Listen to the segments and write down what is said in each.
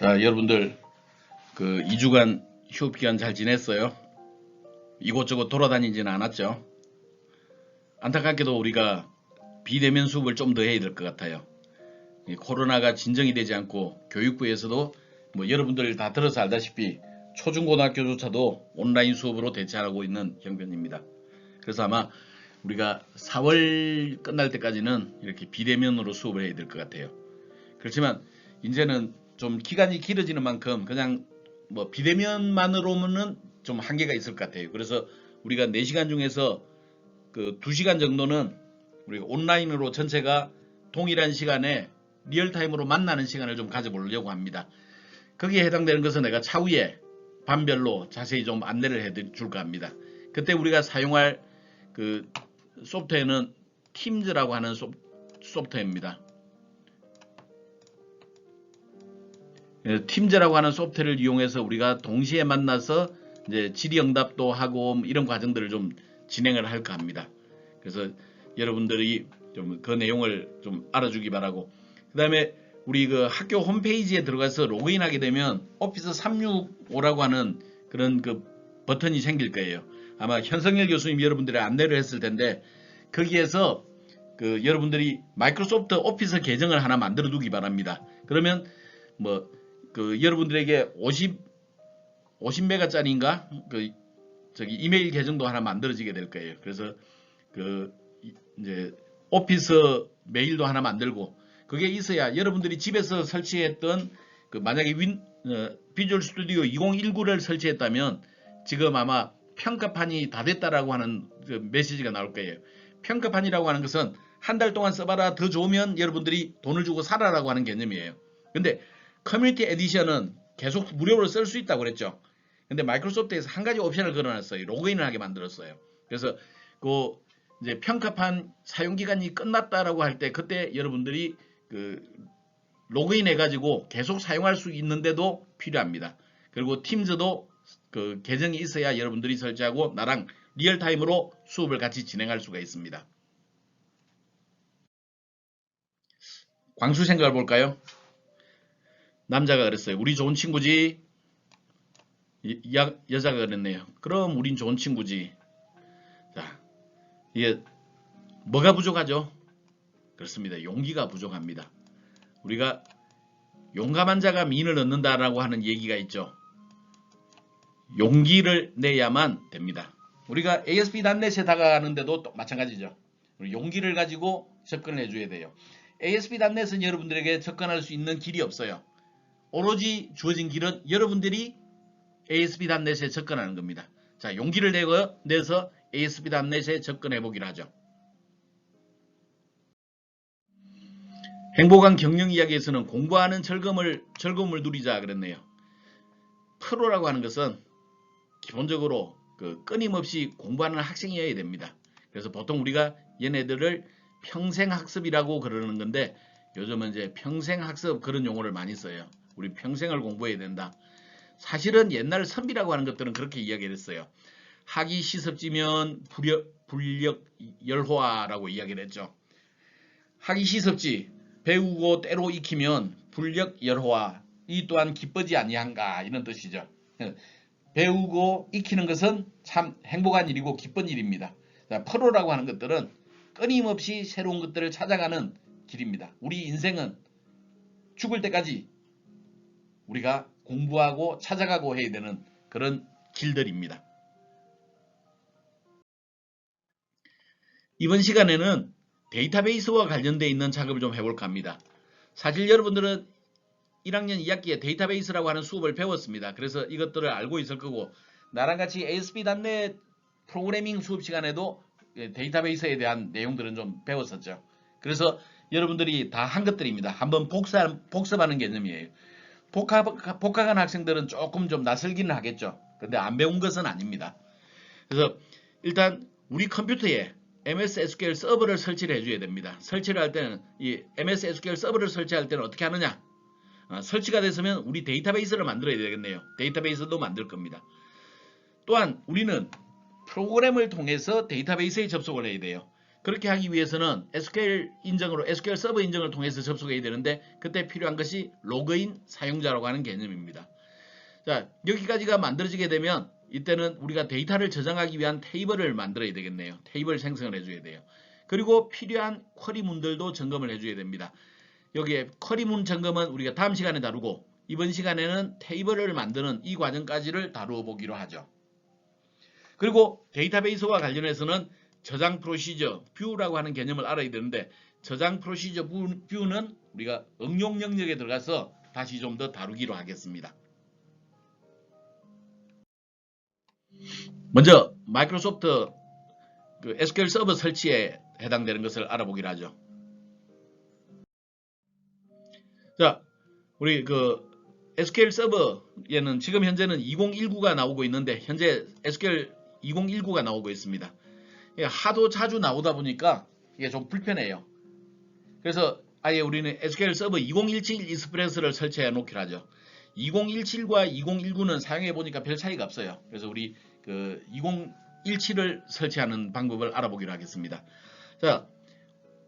자, 여러분들 그 2주간 휴업 기간 잘 지냈어요? 이곳저곳 돌아다니지는 않았죠? 안타깝게도 우리가 비대면 수업을 좀 더 해야 될 것 같아요. 이 코로나가 진정이 되지 않고 교육부에서도 뭐 여러분들 다 들어서 알다시피 초중고등학교조차도 온라인 수업으로 대체하고 있는 형편입니다. 그래서 아마 우리가 4월 끝날 때까지는 이렇게 비대면으로 수업을 해야 될 것 같아요. 그렇지만 이제는 좀 기간이 길어지는 만큼 그냥 뭐 비대면만으로는 좀 한계가 있을 것 같아요. 그래서 우리가 4시간 중에서 그 2시간 정도는 우리가 온라인으로 전체가 동일한 시간에 리얼타임으로 만나는 시간을 좀 가져보려고 합니다. 거기에 해당되는 것은 내가 차후에 반별로 자세히 좀 안내를 해줄까 합니다. 그때 우리가 사용할 그 소프트웨어는 팀즈라고 하는 소프트웨어입니다. 팀즈라고 하는 소프트웨어를 이용해서 우리가 동시에 만나서 이제 질의응답도 하고 이런 과정들을 좀 진행을 할까 합니다. 그래서 여러분들이 좀 그 내용을 좀 알아주기 바라고, 그 다음에 우리 그 학교 홈페이지에 들어가서 로그인하게 되면 오피스 365라고 하는 그런 그 버튼이 생길 거예요. 아마 현성일 교수님 여러분들이 안내를 했을 텐데 거기에서 그 여러분들이 마이크로소프트 오피스 계정을 하나 만들어 두기 바랍니다. 그러면 뭐 그 여러분들에게 50메가짜리인가 그 저기 이메일 계정도 하나 만들어지게 될 거예요. 그래서 그 이제 오피스 메일도 하나 만들고, 그게 있어야 여러분들이 집에서 설치했던 그 만약에 비주얼 스튜디오 2019를 설치했다면 지금 아마 평가판이 다 됐다라고 하는 그 메시지가 나올 거예요. 평가판이라고 하는 것은 한 달 동안 써봐라, 더 좋으면 여러분들이 돈을 주고 사라라고 하는 개념이에요. 근데 커뮤니티 에디션은 계속 무료로 쓸 수 있다고 그랬죠. 근데 마이크로소프트에서 한 가지 옵션을 걸어놨어요. 로그인을 하게 만들었어요. 그래서 그 이제 평가판 사용 기간이 끝났다라고 할 때 그때 여러분들이 그 로그인 해가지고 계속 사용할 수 있는데도 필요합니다. 그리고 팀즈도 그 계정이 있어야 여러분들이 설치하고 나랑 리얼타임으로 수업을 같이 진행할 수가 있습니다. 광수 생각을 볼까요? 남자가 그랬어요. 우리 좋은 친구지. 여자가 그랬네요. 그럼 우린 좋은 친구지. 자, 이게 뭐가 부족하죠? 그렇습니다. 용기가 부족합니다. 우리가 용감한 자가 미인을 얻는다라고 하는 얘기가 있죠. 용기를 내야만 됩니다. 우리가 ASP.NET에 다가가는데도 또 마찬가지죠. 용기를 가지고 접근을 해줘야 돼요. ASP.NET은 여러분들에게 접근할 수 있는 길이 없어요. 오로지 주어진 길은 여러분들이 ASP.NET에 접근하는 겁니다. 자, 용기를 내서 ASP.NET에 접근해 보기로 하죠. 행복한 경영 이야기에서는 공부하는 즐거움을 누리자 그랬네요. 프로라고 하는 것은 기본적으로 그 끊임없이 공부하는 학생이어야 됩니다. 그래서 보통 우리가 얘네들을 평생학습이라고 그러는 건데 요즘은 이제 평생학습 그런 용어를 많이 써요. 우리 평생을 공부해야 된다. 사실은 옛날 선비라고 하는 것들은 그렇게 이야기를 했어요. 학이 시습지면 불력 열화라고 이야기를 했죠. 학이 시습지, 배우고 때로 익히면 불력 열화, 이 또한 기쁘지 아니한가, 이런 뜻이죠. 배우고 익히는 것은 참 행복한 일이고 기쁜 일입니다. 프로라고 하는 것들은 끊임없이 새로운 것들을 찾아가는 길입니다. 우리 인생은 죽을 때까지 우리가 공부하고 찾아가고 해야 되는 그런 길들입니다. 이번 시간에는 데이터베이스와 관련되어 있는 작업을 좀 해볼까 합니다. 사실 여러분들은 1학년 2학기에 데이터베이스라고 하는 수업을 배웠습니다. 그래서 이것들을 알고 있을 거고, 나랑 같이 ASP.NET 프로그래밍 수업 시간에도 데이터베이스에 대한 내용들은 좀 배웠었죠. 그래서 여러분들이 다 한 것들입니다. 한번 복습하는 개념이에요. 복학한 학생들은 조금 좀 낯설기는 하겠죠. 근데 안 배운 것은 아닙니다. 그래서 일단 우리 컴퓨터에 MS SQL 서버를 설치를 해줘야 됩니다. 설치를 할 때는 이 MS SQL 서버를 설치할 때는 어떻게 하느냐? 설치가 됐으면 우리 데이터베이스를 만들어야 되겠네요. 데이터베이스도 만들 겁니다. 또한 우리는 프로그램을 통해서 데이터베이스에 접속을 해야 돼요. 그렇게 하기 위해서는 SQL 서버 인증을 통해서 접속해야 되는데 그때 필요한 것이 로그인 사용자라고 하는 개념입니다. 자, 여기까지가 만들어지게 되면 이때는 우리가 데이터를 저장하기 위한 테이블을 만들어야 되겠네요. 테이블 생성을 해줘야 돼요. 그리고 필요한 쿼리문들도 점검을 해줘야 됩니다. 여기에 쿼리문 점검은 우리가 다음 시간에 다루고 이번 시간에는 테이블을 만드는 이 과정까지를 다루어 보기로 하죠. 그리고 데이터베이스와 관련해서는 저장 프로시저, 뷰라고 하는 개념을 알아야 되는데 저장 프로시저 뷰는 우리가 응용 영역에 들어가서 다시 좀 더 다루기로 하겠습니다. 먼저 마이크로소프트 그 SQL 서버 설치에 해당되는 것을 알아보기로 하죠. 자, 우리 그 SQL 서버에는 지금 현재는 2019가 나오고 있는데 현재 SQL 2019가 나오고 있습니다. 하도 자주 나오다 보니까 이게 좀 불편해요. 그래서 아예 우리는 SQL 서버 2017 익스프레스를 설치해 놓기로 하죠. 2017과 2019는 사용해 보니까 별 차이가 없어요. 그래서 우리 그 2017을 설치하는 방법을 알아보기로 하겠습니다. 자,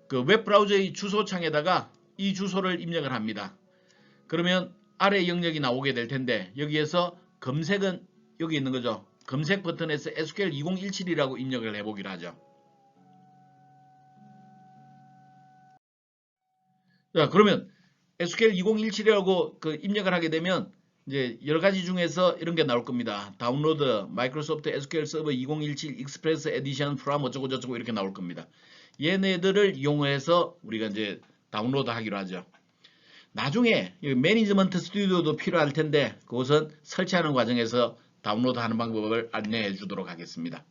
그 웹브라우저의 주소창에다가 이 주소를 입력을 합니다. 그러면 아래 영역이 나오게 될 텐데 여기에서 검색은 여기 있는 거죠. 검색 버튼에서 SQL 2017이라고 입력을 해보기로 하죠. 자, 그러면 SQL 2017이라고 그 입력을 하게 되면 이제 여러 가지 중에서 이런 게 나올 겁니다. 다운로드 마이크로소프트 SQL 서버 2017 익스프레스 에디션 프롬 어쩌고 저쩌고 이렇게 나올 겁니다. 얘네들을 이용해서 우리가 이제 다운로드 하기로 하죠. 나중에 매니지먼트 스튜디오도 필요할 텐데 그것은 설치하는 과정에서 다운로드 하는 방법을 안내해 주도록 하겠습니다.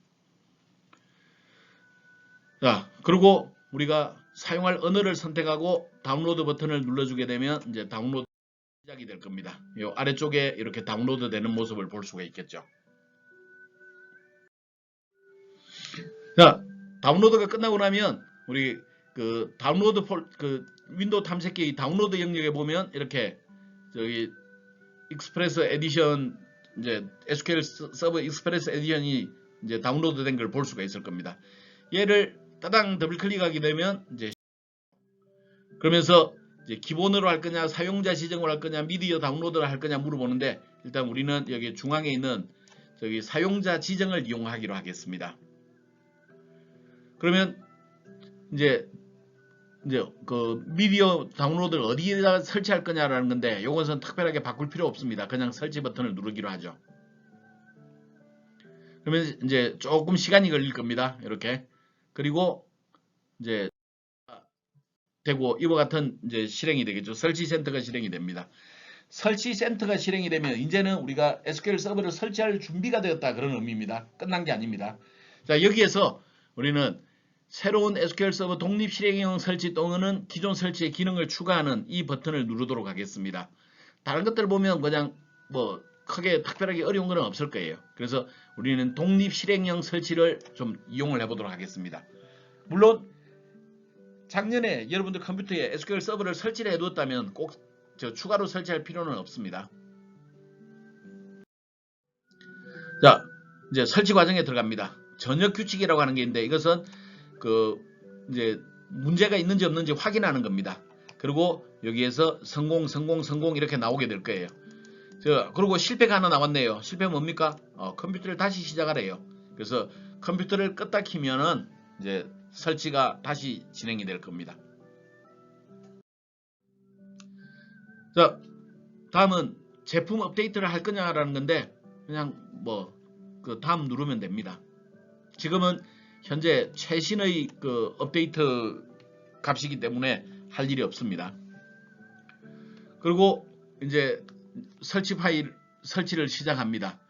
자, 그리고 우리가 사용할 언어를 선택하고 다운로드 버튼을 눌러주게 되면 이제 다운로드 시작이 될 겁니다. 이 아래쪽에 이렇게 다운로드 되는 모습을 볼 수가 있겠죠. 자, 다운로드가 끝나고 나면 우리 그 다운로드 윈도우 탐색기 다운로드 영역에 보면 이렇게 저기 익스프레스 에디션 이제 SQL 서버 익스프레스 에디션이 이제 다운로드 된 걸 볼 수가 있을 겁니다. 얘를 따당 더블 클릭하게 되면 이제 그러면서 이제 기본으로 할 거냐 사용자 지정을 할 거냐 미디어 다운로드를 할 거냐 물어보는데 일단 우리는 여기 중앙에 있는 저기 사용자 지정을 이용하기로 하겠습니다. 그러면 이제 그 미디어 다운로드를 어디에다 설치할 거냐라는 건데 이것은 특별하게 바꿀 필요 없습니다. 그냥 설치 버튼을 누르기로 하죠. 그러면 이제 조금 시간이 걸릴 겁니다. 이렇게. 그리고 이제 되고 이와 같은 이제 실행이 되겠죠. 설치 센터가 실행이 됩니다. 설치 센터가 실행이 되면 이제는 우리가 SQL 서버를 설치할 준비가 되었다 그런 의미입니다. 끝난 게 아닙니다. 자, 여기에서 우리는 새로운 SQL 서버 독립 실행형 설치 또는 기존 설치의 기능을 추가하는 이 버튼을 누르도록 하겠습니다. 다른 것들 보면 그냥 뭐 크게 특별하게 어려운 건 없을 거예요. 그래서 우리는 독립 실행형 설치를 좀 이용을 해보도록 하겠습니다. 물론 작년에 여러분들 컴퓨터에 SQL 서버를 설치를 해두었다면 꼭 추가로 설치할 필요는 없습니다. 자, 이제 설치 과정에 들어갑니다. 전역 규칙이라고 하는 게 있는데 이것은 그 이제 문제가 있는지 없는지 확인하는 겁니다. 그리고 여기에서 성공 이렇게 나오게 될 거예요. 그리고 실패가 하나 나왔네요. 실패 뭡니까? 컴퓨터를 다시 시작하래요. 그래서 컴퓨터를 껐다 키면은 이제 설치가 다시 진행이 될 겁니다. 자, 다음은 제품 업데이트를 할 거냐라는 건데 그냥 뭐 그 다음 누르면 됩니다. 지금은 현재 최신의 그 업데이트 값이기 때문에 할 일이 없습니다. 그리고 이제 설치 파일 설치를 시작합니다.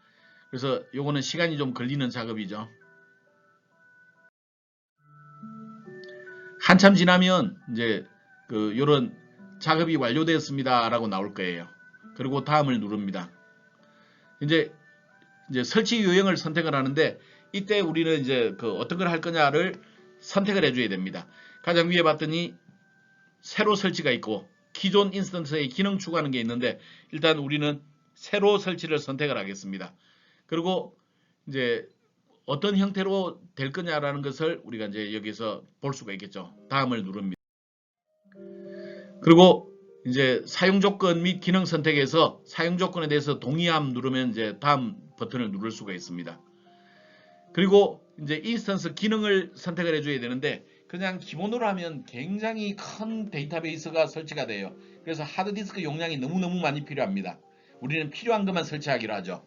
그래서 요거는 시간이 좀 걸리는 작업이죠. 한참 지나면 이제 그 요런 작업이 완료되었습니다라고 나올 거예요. 그리고 다음을 누릅니다. 이제 설치 요령을 선택을 하는데 이때 우리는 이제 그 어떤 걸 할 거냐를 선택을 해줘야 됩니다. 가장 위에 봤더니 새로 설치가 있고 기존 인스턴스에 기능 추가하는 게 있는데 일단 우리는 새로 설치를 선택을 하겠습니다. 그리고 이제 어떤 형태로 될 거냐라는 것을 우리가 이제 여기서 볼 수가 있겠죠. 다음을 누릅니다. 그리고 이제 사용 조건 및 기능 선택에서 사용 조건에 대해서 동의함 누르면 이제 다음 버튼을 누를 수가 있습니다. 그리고 이제 인스턴스 기능을 선택을 해줘야 되는데 그냥 기본으로 하면 굉장히 큰 데이터베이스가 설치가 돼요. 그래서 하드디스크 용량이 너무너무 많이 필요합니다. 우리는 필요한 것만 설치하기로 하죠.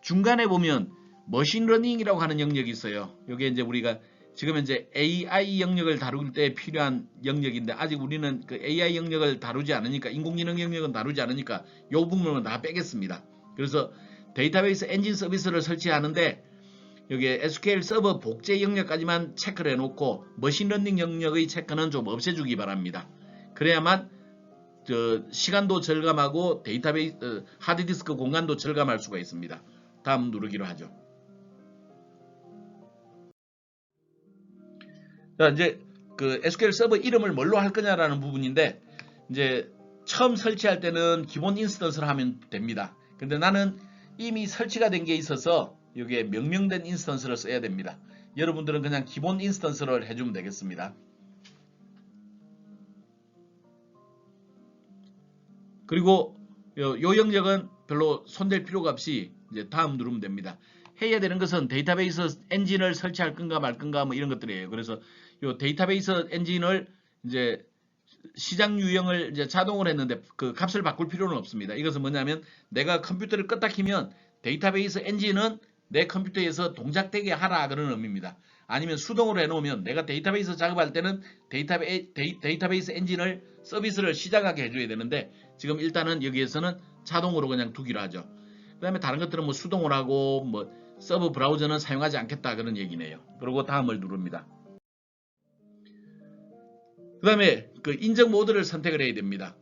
중간에 보면 머신러닝이라고 하는 영역이 있어요. 이게 이제 우리가 지금 현재 AI 영역을 다룰 때 필요한 영역인데 아직 우리는 그 AI 영역을 다루지 않으니까 인공지능 영역은 다루지 않으니까 이 부분은 다 빼겠습니다. 그래서 데이터베이스 엔진 서비스를 설치하는데 여기에 SQL 서버 복제 영역까지만 체크를 해놓고 머신러닝 영역의 체크는 좀 없애주기 바랍니다. 그래야만 시간도 절감하고 데이터베이스 하드디스크 공간도 절감할 수가 있습니다. 다음 누르기로 하죠. 자, 이제 그 SQL 서버 이름을 뭘로 할 거냐라는 부분인데 이제 처음 설치할 때는 기본 인스턴스를 하면 됩니다. 근데 나는 이미 설치가 된 게 있어서 여기에 명명된 인스턴스를 써야 됩니다. 여러분들은 그냥 기본 인스턴스를 해주면 되겠습니다. 그리고 요 영역은 별로 손댈 필요가 없이 이제 다음 누르면 됩니다. 해야 되는 것은 데이터베이스 엔진을 설치할 건가 말 건가 뭐 이런 것들이에요. 그래서 요 데이터베이스 엔진을 이제 시장 유형을 이제 자동으로 했는데 그 값을 바꿀 필요는 없습니다. 이것은 뭐냐면 내가 컴퓨터를 껐다 키면 데이터베이스 엔진은 내 컴퓨터에서 동작되게 하라 그런 의미입니다. 아니면 수동으로 해놓으면 내가 데이터베이스 작업할 때는 데이터베이스 엔진을 서비스를 시작하게 해줘야 되는데 지금 일단은 여기에서는 자동으로 그냥 두기로 하죠. 그 다음에 다른 것들은 뭐 수동으로 하고 뭐 서버 브라우저는 사용하지 않겠다 그런 얘기네요. 그리고 다음을 누릅니다. 그 다음에 그 인증 모드를 선택을 해야 됩니다.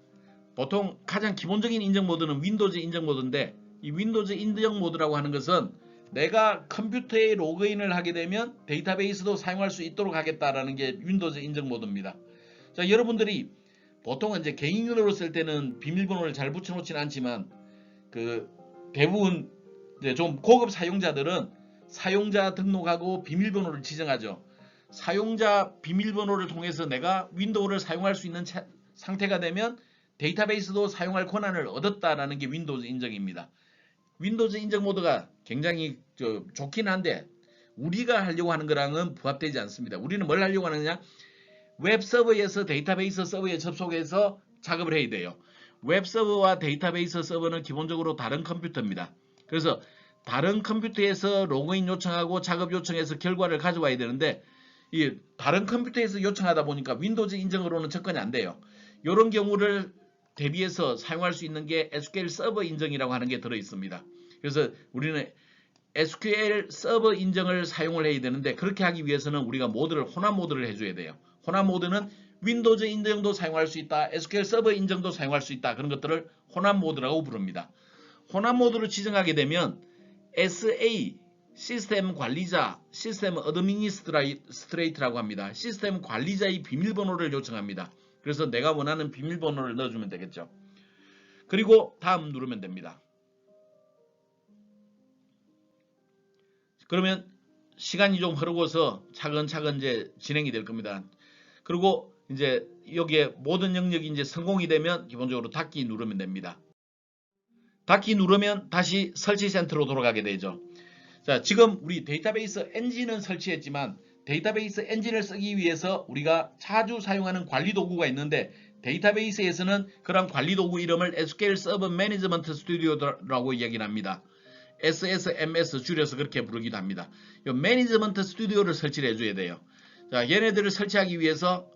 보통 가장 기본적인 인증 모드는 윈도우즈 인증 모드인데 이 윈도우즈 인증 모드라고 하는 것은 내가 컴퓨터에 로그인을 하게 되면 데이터베이스도 사용할 수 있도록 하겠다라는 게 윈도우즈 인증 모드입니다. 자, 여러분들이 보통은 이제 개인으로 쓸 때는 비밀번호를 잘 붙여놓지는 않지만 그 대부분 이제 좀 고급 사용자들은 사용자 등록하고 비밀번호를 지정하죠. 사용자 비밀번호를 통해서 내가 윈도우를 사용할 수 있는 상태가 되면 데이터베이스도 사용할 권한을 얻었다라는 게 윈도우즈 인증입니다. 윈도우즈 인증 모드가 굉장히 좋긴 한데 우리가 하려고 하는 거랑은 부합되지 않습니다. 우리는 뭘 하려고 하느냐? 웹 서버에서 데이터베이스 서버에 접속해서 작업을 해야 돼요. 웹 서버와 데이터베이스 서버는 기본적으로 다른 컴퓨터입니다. 그래서 다른 컴퓨터에서 로그인 요청하고 작업 요청해서 결과를 가져와야 되는데 이 다른 컴퓨터에서 요청하다 보니까 윈도우즈 인증으로는 접근이 안 돼요. 이런 경우를 대비해서 사용할 수 있는 게 SQL 서버 인증이라고 하는 게 들어 있습니다. 그래서 우리는 SQL 서버 인증을 사용을 해야 되는데 그렇게 하기 위해서는 우리가 모드를 혼합 모드를 해줘야 돼요. 혼합 모드는 윈도우즈 인증도 사용할 수 있다, SQL 서버 인증도 사용할 수 있다. 그런 것들을 혼합 모드라고 부릅니다. 혼합 모드를 지정하게 되면 SA 시스템 관리자, 시스템 어드미니스트레이트라고 합니다. 시스템 관리자의 비밀번호를 요청합니다. 그래서 내가 원하는 비밀번호를 넣어주면 되겠죠. 그리고 다음 누르면 됩니다. 그러면 시간이 좀 흐르고서 차근차근 이제 진행이 될 겁니다. 그리고 이제 여기에 모든 영역이 이제 성공이 되면 기본적으로 닫기 누르면 됩니다. 닫기 누르면 다시 설치 센터로 돌아가게 되죠. 자, 지금 우리 데이터베이스 엔진은 설치했지만 데이터베이스 엔진을 쓰기 위해서 우리가 자주 사용하는 관리 도구가 있는데 데이터베이스에서는 그런 관리 도구 이름을 SQL 서버 매니지먼트 스튜디오라고 이야기를 합니다. SSMS 줄여서 그렇게 부르기도 합니다. 이 매니지먼트 스튜디오를 설치를 해줘야 돼요. 자, 얘네들을 설치하기 위해서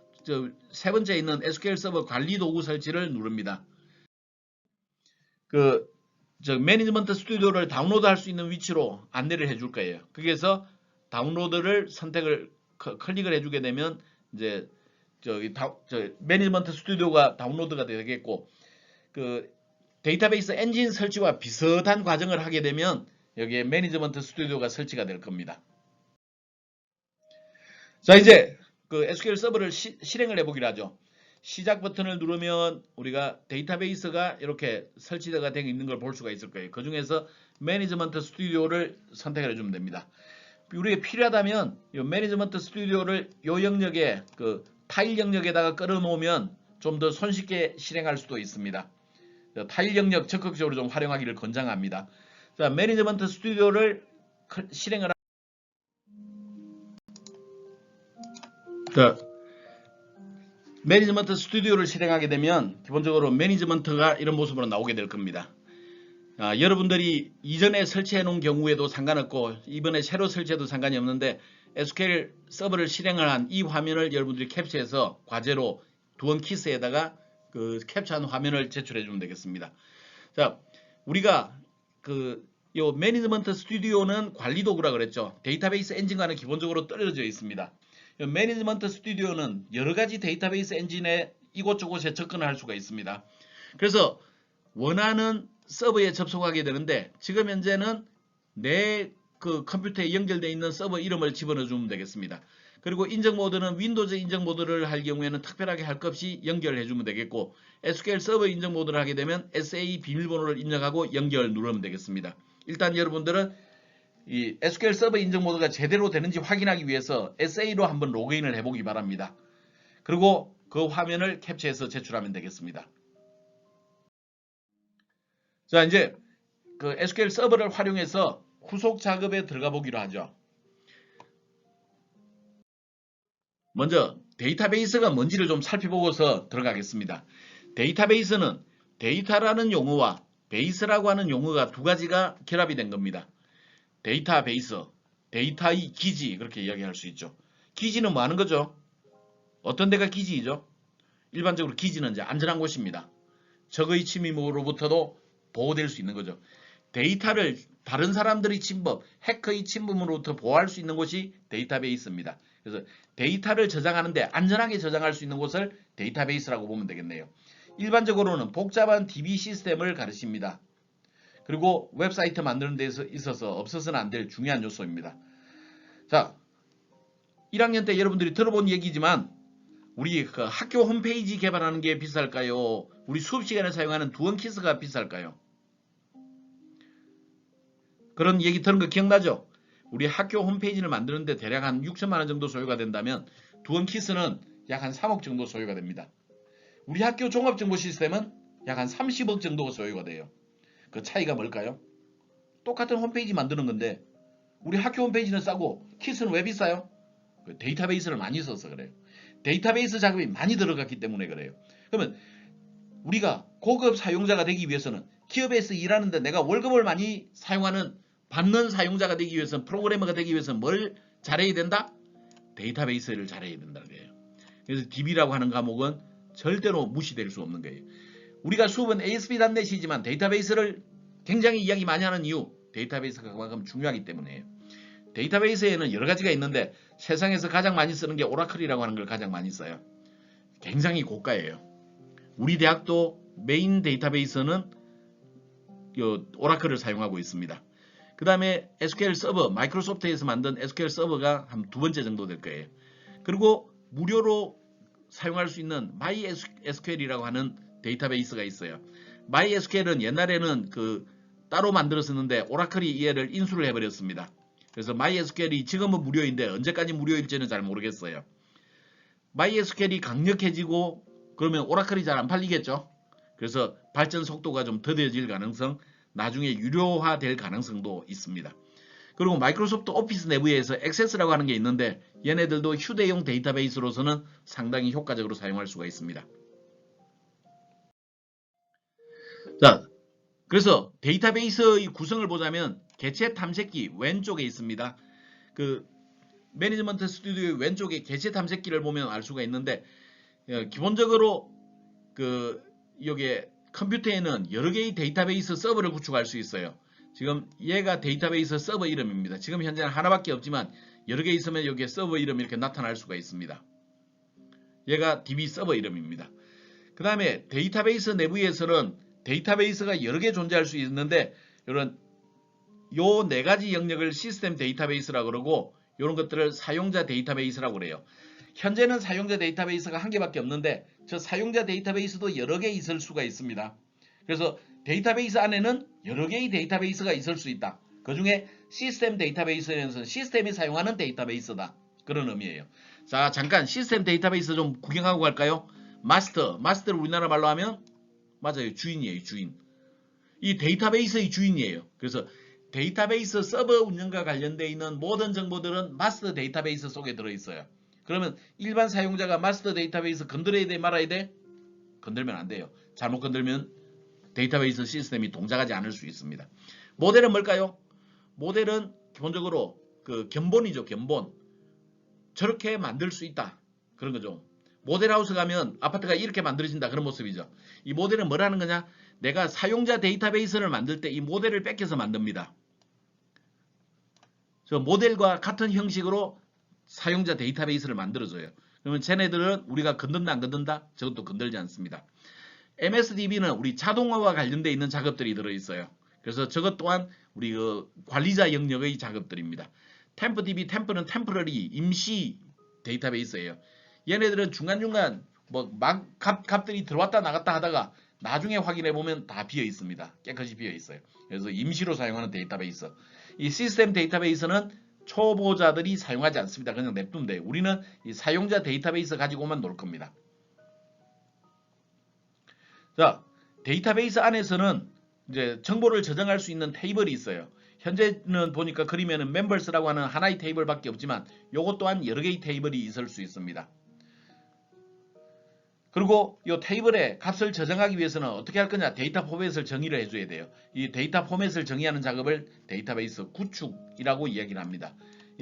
세 번째 있는 SQL 서버 관리 도구 설치를 누릅니다. 매니지먼트 스튜디오를 다운로드할 수 있는 위치로 안내를 해줄 거예요. 거기에서 다운로드를 선택을 클릭을 해주게 되면 이제 매니지먼트 스튜디오가 다운로드가 되겠고 그 데이터베이스 엔진 설치와 비슷한 과정을 하게 되면 여기에 매니지먼트 스튜디오가 설치가 될 겁니다. 자, 이제 그 SQL 서버를 실행을 해보기로 하죠. 시작 버튼을 누르면 우리가 데이터베이스가 이렇게 설치가 되어 있는 걸 볼 수가 있을 거예요. 그 중에서 매니지먼트 스튜디오를 선택을 해주면 됩니다. 우리가 필요하다면 이 매니지먼트 스튜디오를 요 영역에 그 타일 영역에다가 끌어 놓으면 좀 더 손쉽게 실행할 수도 있습니다. 타일 영역 적극적으로 좀 활용하기를 권장합니다. 자, 매니지먼트 스튜디오를 실행을 자, 매니지먼트 스튜디오를 실행하게 되면 기본적으로 매니지먼트가 이런 모습으로 나오게 될 겁니다. 여러분들이 이전에 설치해 놓은 경우에도 상관없고 이번에 새로 설치해도 상관이 없는데 SQL 서버를 실행을 한 이 화면을 여러분들이 캡처해서 과제로 두원 키스에다가 그 캡처한 화면을 제출해 주면 되겠습니다. 자, 우리가 요 매니지먼트 스튜디오는 관리 도구라 그랬죠. 데이터베이스 엔진과는 기본적으로 떨어져 있습니다. 매니지먼트 스튜디오는 여러 가지 데이터베이스 엔진에 이곳저곳에 접근을 할 수가 있습니다. 그래서 원하는 서버에 접속하게 되는데 지금 현재는 내 그 컴퓨터에 연결되어 있는 서버 이름을 집어넣어 주면 되겠습니다. 그리고 인증 모드는 윈도우즈 인증 모드를 할 경우에는 특별하게 할 것 없이 연결해 주면 되겠고 SQL 서버 인증 모드를 하게 되면 SA 비밀번호를 입력하고 연결 누르면 되겠습니다. 일단 여러분들은 이 SQL 서버 인증 모드가 제대로 되는지 확인하기 위해서 SA로 한번 로그인을 해보기 바랍니다. 그리고 그 화면을 캡처해서 제출하면 되겠습니다. 자, 이제 그 SQL 서버를 활용해서 후속 작업에 들어가 보기로 하죠. 먼저 데이터베이스가 뭔지를 좀 살펴보고서 들어가겠습니다. 데이터베이스는 데이터라는 용어와 베이스라고 하는 용어가 두 가지가 결합이 된 겁니다. 데이터베이스, 데이터의 기지 그렇게 이야기할 수 있죠. 기지는 뭐 하는 거죠? 어떤 데가 기지이죠? 일반적으로 기지는 이제 안전한 곳입니다. 적의 침입으로부터도 보호될 수 있는 거죠. 데이터를 다른 사람들의 침범, 해커의 침범으로부터 보호할 수 있는 곳이 데이터베이스입니다. 그래서 데이터를 저장하는데 안전하게 저장할 수 있는 곳을 데이터베이스라고 보면 되겠네요. 일반적으로는 복잡한 DB 시스템을 가르칩니다. 그리고 웹사이트 만드는 데 있어서 없어서는 안 될 중요한 요소입니다. 자, 1학년 때 여러분들이 들어본 얘기지만 우리 그 학교 홈페이지 개발하는 게 비쌀까요? 우리 수업 시간에 사용하는 두원키스가 비쌀까요? 그런 얘기 들은 거 기억나죠? 우리 학교 홈페이지를 만드는데 대략 한 6천만 원 정도 소요가 된다면 두원키스는 약 한 3억 정도 소요가 됩니다. 우리 학교 종합정보 시스템은 약 한 30억 정도가 소요가 돼요. 그 차이가 뭘까요? 똑같은 홈페이지 만드는 건데 우리 학교 홈페이지는 싸고 키스는 왜 비싸요? 데이터베이스를 많이 써서 그래요. 데이터베이스 작업이 많이 들어갔기 때문에 그래요. 그러면 우리가 고급 사용자가 되기 위해서는 기업에서 일하는데 내가 월급을 많이 받는 사용자가 되기 위해서는 프로그래머가 되기 위해서는 뭘 잘해야 된다? 데이터베이스를 잘해야 된다는 거예요. 그래서 DB라고 하는 과목은 절대로 무시될 수 없는 거예요. 우리가 수업은 ASP.NET이지만 데이터베이스를 굉장히 이야기 많이 하는 이유 데이터베이스가 그만큼 중요하기 때문이에요. 데이터베이스에는 여러 가지가 있는데 세상에서 가장 많이 쓰는 게 오라클이라고 하는 걸 가장 많이 써요. 굉장히 고가예요. 우리 대학도 메인 데이터베이스는 오라클을 사용하고 있습니다. 그 다음에 SQL 서버, 마이크로소프트에서 만든 SQL 서버가 한 두 번째 정도 될 거예요. 그리고 무료로 사용할 수 있는 MySQL이라고 하는 데이터베이스가 있어요. MySQL은 옛날에는 따로 만들었었는데 오라클이 얘를 인수를 해버렸습니다. 그래서 MySQL이 지금은 무료인데 언제까지 무료일지는 잘 모르겠어요. MySQL이 강력해지고 그러면 오라클이 잘 안 팔리겠죠. 그래서 발전 속도가 좀 더뎌질 가능성, 나중에 유료화될 가능성도 있습니다. 그리고 마이크로소프트 오피스 내부에서 액세스라고 하는 게 있는데 얘네들도 휴대용 데이터베이스로서는 상당히 효과적으로 사용할 수가 있습니다. 자, 그래서 데이터베이스의 구성을 보자면 개체 탐색기 왼쪽에 있습니다. 매니지먼트 스튜디오의 왼쪽에 개체 탐색기를 보면 알 수가 있는데 기본적으로 여기에 컴퓨터에는 여러 개의 데이터베이스 서버를 구축할 수 있어요. 지금 얘가 데이터베이스 서버 이름입니다. 지금 현재는 하나밖에 없지만 여러 개 있으면 여기에 서버 이름이 이렇게 나타날 수가 있습니다. 얘가 DB 서버 이름입니다. 그 다음에 데이터베이스 내부에서는 데이터베이스가 여러 개 존재할 수 있는데 요 네 가지 영역을 시스템 데이터베이스라고 그러고 이런 것들을 사용자 데이터베이스라고 그래요. 현재는 사용자 데이터베이스가 한 개밖에 없는데 저 사용자 데이터베이스도 여러 개 있을 수가 있습니다. 그래서 데이터베이스 안에는 여러 개의 데이터베이스가 있을 수 있다. 그 중에 시스템 데이터베이스에서는 시스템이 사용하는 데이터베이스다. 그런 의미예요. 자, 잠깐 시스템 데이터베이스 좀 구경하고 갈까요? 마스터를 우리나라 말로 하면 맞아요. 주인이에요. 주인. 이 데이터베이스의 주인이에요. 그래서 데이터베이스 서버 운영과 관련되어 있는 모든 정보들은 마스터 데이터베이스 속에 들어있어요. 그러면 일반 사용자가 마스터 데이터베이스 건드려야 돼 말아야 돼? 건들면 안 돼요. 잘못 건들면 데이터베이스 시스템이 동작하지 않을 수 있습니다. 모델은 뭘까요? 모델은 기본적으로 그 견본이죠. 견본. 저렇게 만들 수 있다. 그런 거죠. 모델하우스 가면 아파트가 이렇게 만들어진다. 그런 모습이죠. 이 모델은 뭐라는 거냐? 내가 사용자 데이터베이스를 만들 때 이 모델을 뺏겨서 만듭니다. 저 모델과 같은 형식으로 사용자 데이터베이스를 만들어줘요. 그러면 쟤네들은 우리가 건든다 안 건든다? 저것도 건들지 않습니다. MSDB는 우리 자동화와 관련되어 있는 작업들이 들어있어요. 그래서 저것 또한 우리 그 관리자 영역의 작업들입니다. 템프DB, 템프는 템포러리 임시 데이터베이스예요. 얘네들은 중간중간 뭐 막 값들이 들어왔다 나갔다 하다가 나중에 확인해 보면 다 비어 있습니다. 깨끗이 비어 있어요. 그래서 임시로 사용하는 데이터베이스. 이 시스템 데이터베이스는 초보자들이 사용하지 않습니다. 그냥 냅두면 돼요. 우리는 이 사용자 데이터베이스 가지고만 놀 겁니다. 자, 데이터베이스 안에서는 이제 정보를 저장할 수 있는 테이블이 있어요. 현재는 보니까 그림에는 멤버스라고 하는 하나의 테이블밖에 없지만 요것 또한 여러 개의 테이블이 있을 수 있습니다. 그리고 이 테이블에 값을 저장하기 위해서는 어떻게 할 거냐? 데이터 포맷을 정의를 해줘야 돼요. 이 데이터 포맷을 정의하는 작업을 데이터베이스 구축이라고 이야기를 합니다.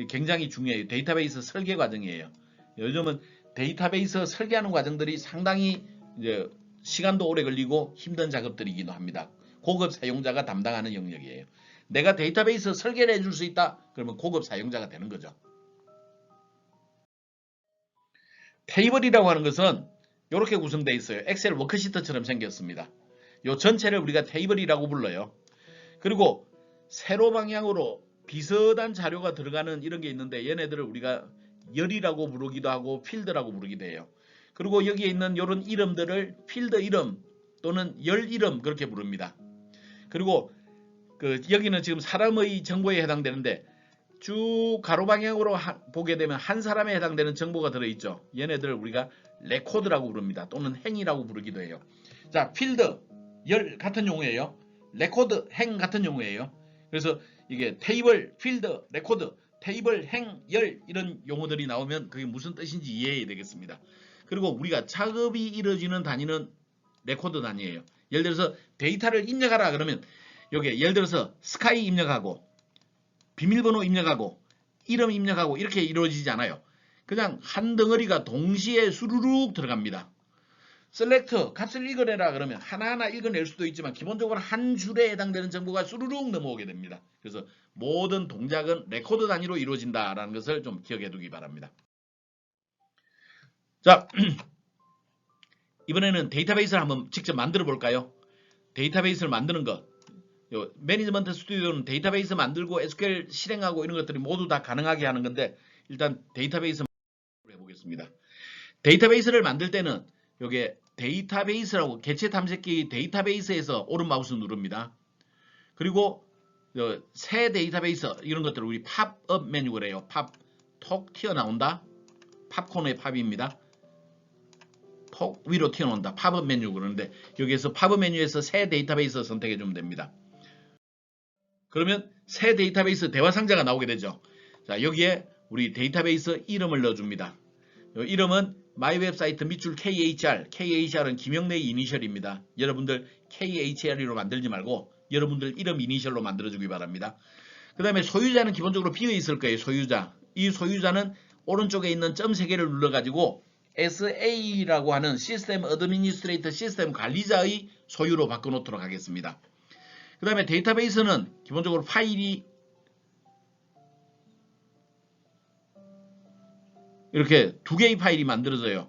굉장히 중요해요. 데이터베이스 설계 과정이에요. 요즘은 데이터베이스 설계하는 과정들이 상당히 이제 시간도 오래 걸리고 힘든 작업들이기도 합니다. 고급 사용자가 담당하는 영역이에요. 내가 데이터베이스 설계를 해줄 수 있다? 그러면 고급 사용자가 되는 거죠. 테이블이라고 하는 것은 이렇게 구성되어 있어요. 엑셀 워크시트처럼 생겼습니다. 이 전체를 우리가 테이블이라고 불러요. 그리고 세로 방향으로 비슷한 자료가 들어가는 이런 게 있는데 얘네들을 우리가 열이라고 부르기도 하고 필드라고 부르기도 해요. 그리고 여기에 있는 이런 이름들을 필드 이름 또는 열 이름 그렇게 부릅니다. 그리고 여기는 지금 사람의 정보에 해당되는데 쭉 가로 방향으로 보게 되면 한 사람에 해당되는 정보가 들어있죠. 얘네들을 우리가 레코드라고 부릅니다. 또는 행이라고 부르기도 해요. 자, 필드, 열 같은 용어예요. 레코드, 행 같은 용어예요. 그래서 이게 테이블, 필드, 레코드, 테이블, 행, 열 이런 용어들이 나오면 그게 무슨 뜻인지 이해해야 되겠습니다. 그리고 우리가 작업이 이루어지는 단위는 레코드 단위예요. 예를 들어서 데이터를 입력하라 그러면 여기에 예를 들어서 스카이 입력하고 비밀번호 입력하고 이름 입력하고 이렇게 이루어지지 않아요. 그냥 한 덩어리가 동시에 수루룩 들어갑니다. 셀렉트 값을 읽어내라 그러면 하나하나 읽어낼 수도 있지만 기본적으로 한 줄에 해당되는 정보가 수루룩 넘어오게 됩니다. 그래서 모든 동작은 레코드 단위로 이루어진다라는 것을 좀 기억해 두기 바랍니다. 자, 이번에는 데이터베이스를 한번 직접 만들어 볼까요? 데이터베이스를 만드는 것. 매니지먼트 스튜디오는 데이터베이스 만들고 SQL 실행하고 이런 것들이 모두 다 가능하게 하는 건데 일단 데이터베이스 해보겠습니다. 데이터베이스를 만들 때는 여기에 데이터베이스라고 개체 탐색기 데이터베이스에서 오른 마우스 누릅니다. 그리고 새 데이터베이스 이런 것들을 우리 팝업 메뉴를 해요. 팝 톡 튀어나온다. 팝콘의 팝입니다. 톡 위로 튀어나온다. 팝업 메뉴 그러는데 여기에서 팝업 메뉴에서 새 데이터베이스 선택해 주면 됩니다. 그러면 새 데이터베이스 대화 상자가 나오게 되죠. 자, 여기에 우리 데이터베이스 이름을 넣어줍니다. 이름은 마이 웹사이트 밑줄 KHR. KHR은 김영래의 이니셜입니다. 여러분들 KHR로 만들지 말고 여러분들 이름 이니셜로 만들어주기 바랍니다. 그 다음에 소유자는 기본적으로 비어 있을 거예요. 소유자. 이 소유자는 오른쪽에 있는 점 3개를 눌러가지고 SA라고 하는 시스템 어드미니스트레이터 시스템 관리자의 소유로 바꿔놓도록 하겠습니다. 그 다음에 데이터베이스는 기본적으로 파일이 이렇게 두 개의 파일이 만들어져요.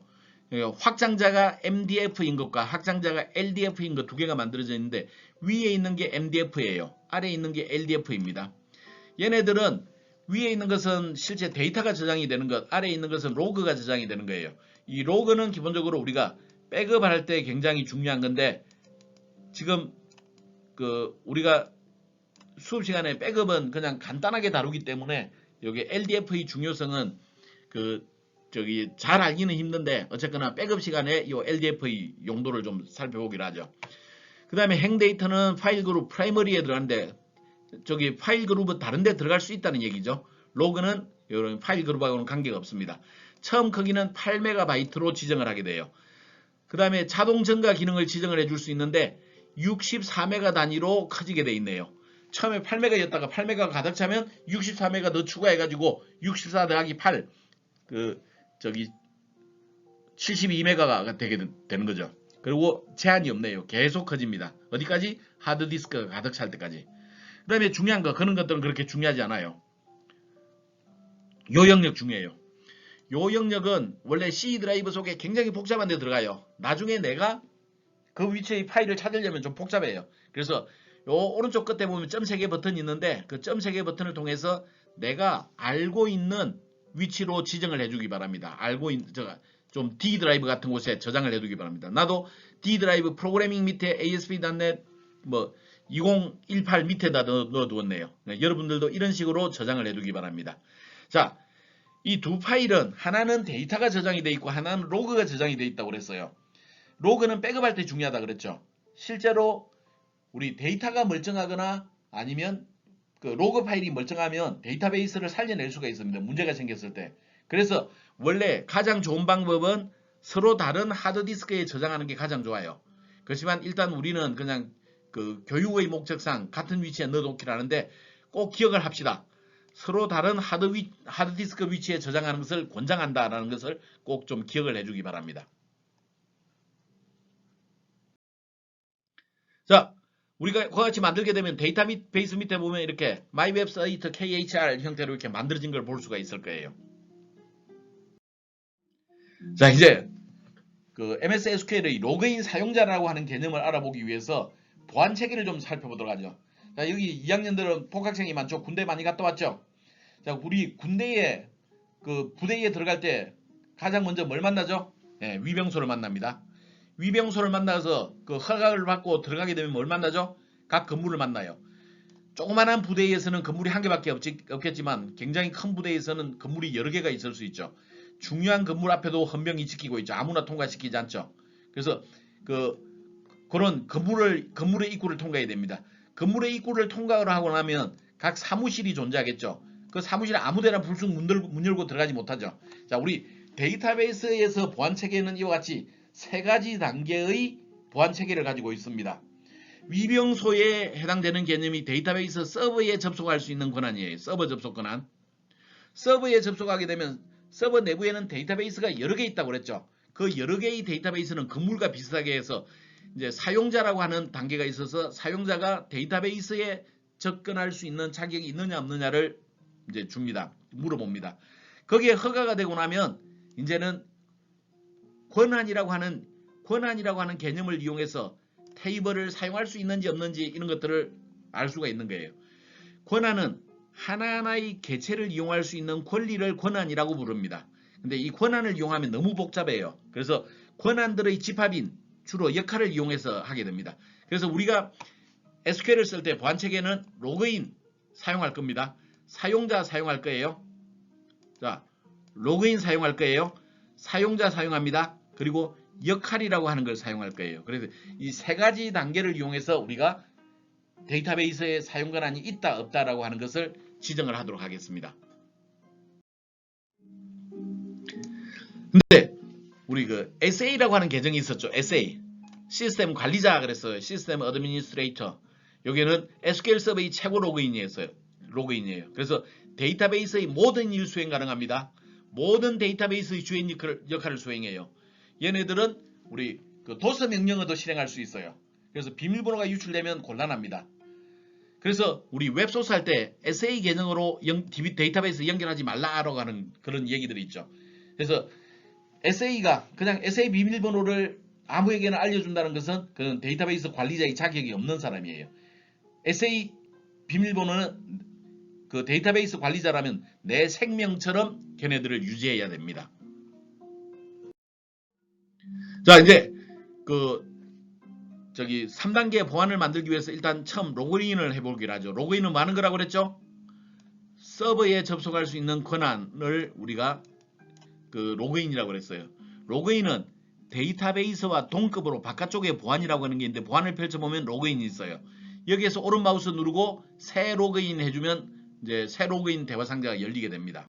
확장자가 MDF인 것과 확장자가 LDF인 것 두 개가 만들어져 있는데 위에 있는 게 MDF예요. 아래에 있는 게 LDF입니다. 얘네들은 위에 있는 것은 실제 데이터가 저장이 되는 것, 아래에 있는 것은 로그가 저장이 되는 거예요. 이 로그는 기본적으로 우리가 백업할 때 굉장히 중요한 건데 지금 우리가 수업 시간에 백업은 그냥 간단하게 다루기 때문에 여기 LDF의 중요성은 잘 알기는 힘든데 어쨌거나 백업 시간에 이 LDF의 용도를 좀 살펴보기로 하죠. 그 다음에 행 데이터는 파일 그룹 프라이머리에 들어가는데 저기 파일 그룹은 다른 데 들어갈 수 있다는 얘기죠. 로그는 이런 파일 그룹하고는 관계가 없습니다. 처음 크기는 8MB로 지정을 하게 돼요. 그 다음에 자동 증가 기능을 지정을 해줄 수 있는데 64MB 단위로 커지게 돼 있네요. 처음에 8MB였다가 8MB가 가득 차면 64MB 더 추가해가지고 64 더하기 8 72MB가 되게 되는 거죠. 그리고 제한이 없네요. 계속 커집니다. 어디까지? 하드디스크가 가득 찰 때까지. 그 다음에 중요한 거, 그런 것들은 그렇게 중요하지 않아요. 요 영역 중요해요. 요 영역은 원래 C 드라이브 속에 굉장히 복잡한 데 들어가요. 나중에 내가 그 위치의 파일을 찾으려면 좀 복잡해요. 그래서 요 오른쪽 끝에 보면 점 3개 버튼이 있는데 그 점 3개 버튼을 통해서 내가 알고 있는 위치로 지정을 해주기 바랍니다. 좀 D 드라이브 같은 곳에 저장을 해두기 바랍니다. 나도 D 드라이브 프로그래밍 밑에 ASP.NET 2018 밑에다 넣어두었네요. 여러분들도 이런 식으로 저장을 해두기 바랍니다. 자, 이 두 파일은 하나는 데이터가 저장이 돼 있고 하나는 로그가 저장이 돼 있다고 그랬어요. 로그는 백업할 때 중요하다 그랬죠. 실제로 우리 데이터가 멀쩡하거나 아니면 그 로그 파일이 멀쩡하면 데이터베이스를 살려낼 수가 있습니다. 문제가 생겼을 때. 그래서 원래 가장 좋은 방법은 서로 다른 하드디스크에 저장하는 게 가장 좋아요. 그렇지만 일단 우리는 그냥 그 교육의 목적상 같은 위치에 넣어놓기를 하는데 꼭 기억을 합시다. 서로 다른 하드디스크 위치에 저장하는 것을 권장한다라는 것을 꼭 좀 기억을 해주기 바랍니다. 자, 우리가 그와 같이 만들게 되면 데이터베이스 밑에 보면 이렇게 MyWebSite KHR 형태로 이렇게 만들어진 걸 볼 수가 있을 거예요. 자, 이제 그 MS SQL의 로그인 사용자라고 하는 개념을 알아보기 위해서 보안 체계를 좀 살펴보도록 하죠. 자, 여기 2학년들은 복학생이 많죠. 군대 많이 갔다 왔죠. 자, 우리 군대에 그 부대에 들어갈 때 가장 먼저 뭘 만나죠? 네, 위병소를 만납니다. 위병소를 만나서 그 허가를 받고 들어가게 되면 뭘 만나죠? 각 건물을 만나요. 조그만한 부대에서는 건물이 한 개밖에 없겠지만 굉장히 큰 부대에서는 건물이 여러 개가 있을 수 있죠. 중요한 건물 앞에도 헌병이 지키고 있죠. 아무나 통과시키지 않죠. 그래서 그런 건물의 입구를 통과해야 됩니다. 건물의 입구를 통과를 하고 나면 각 사무실이 존재하겠죠. 그 사무실에 아무데나 불쑥 문 열고 들어가지 못하죠. 자, 우리 데이터베이스에서 보안 체계는 이와 같이 세 가지 단계의 보안 체계를 가지고 있습니다. 위병소에 해당되는 개념이 데이터베이스 서버에 접속할 수 있는 권한이에요. 서버 접속 권한. 서버에 접속하게 되면 서버 내부에는 데이터베이스가 여러 개 있다고 그랬죠. 그 여러 개의 데이터베이스는 건물과 비슷하게 해서 이제 사용자라고 하는 단계가 있어서 사용자가 데이터베이스에 접근할 수 있는 자격이 있느냐 없느냐를 이제 줍니다. 물어봅니다. 거기에 허가가 되고 나면 이제는 권한이라고 하는 개념을 이용해서 테이블을 사용할 수 있는지 없는지 이런 것들을 알 수가 있는 거예요. 권한은 하나하나의 개체를 이용할 수 있는 권리를 권한이라고 부릅니다. 근데 이 권한을 이용하면 너무 복잡해요. 그래서 권한들의 집합인 주로 역할을 이용해서 하게 됩니다. 그래서 우리가 SQL을 쓸 때 보안 체계는 로그인 사용할 겁니다. 사용자 사용할 거예요. 자, 로그인 사용할 거예요. 사용자 사용합니다. 그리고 역할이라고 하는 걸 사용할 거예요. 그래서 이 세 가지 단계를 이용해서 우리가 데이터베이스에 사용 권한이 있다 없다라고 하는 것을 지정을 하도록 하겠습니다. 근데 우리 그 SA라고 하는 계정이 있었죠. SA 시스템 관리자 그랬어요. 시스템 어드미니스트레이터. 여기는 SQL 서버의 최고 로그인이에요. 그래서 데이터베이스의 모든 일 수행 가능합니다. 모든 데이터베이스의 주인 역할을 수행해요. 얘네들은 우리 그 도스 명령어도 실행할 수 있어요. 그래서 비밀번호가 유출되면 곤란합니다. 그래서 우리 웹소스 할 때 SA 계정으로 데이터베이스 연결하지 말라라고 하는 그런 얘기들이 있죠. 그래서 SA가 그냥 SA 비밀번호를 아무에게나 알려준다는 것은 그는 데이터베이스 관리자의 자격이 없는 사람이에요. SA 비밀번호는 그 데이터베이스 관리자라면 내 생명처럼 걔네들을 유지해야 됩니다. 자, 이제 그 저기 3단계 보안을 만들기 위해서 일단 처음 로그인을 해보기로 하죠. 로그인은 뭐 하는 거라고 그랬죠? 서버에 접속할 수 있는 권한을 우리가 그 로그인이라고 그랬어요. 로그인은 데이터베이스와 동급으로 바깥쪽에 보안이라고 하는 게 있는데 보안을 펼쳐보면 로그인이 있어요. 여기에서 오른 마우스 누르고 새 로그인 해주면 이제 새 로그인 대화 상자가 열리게 됩니다.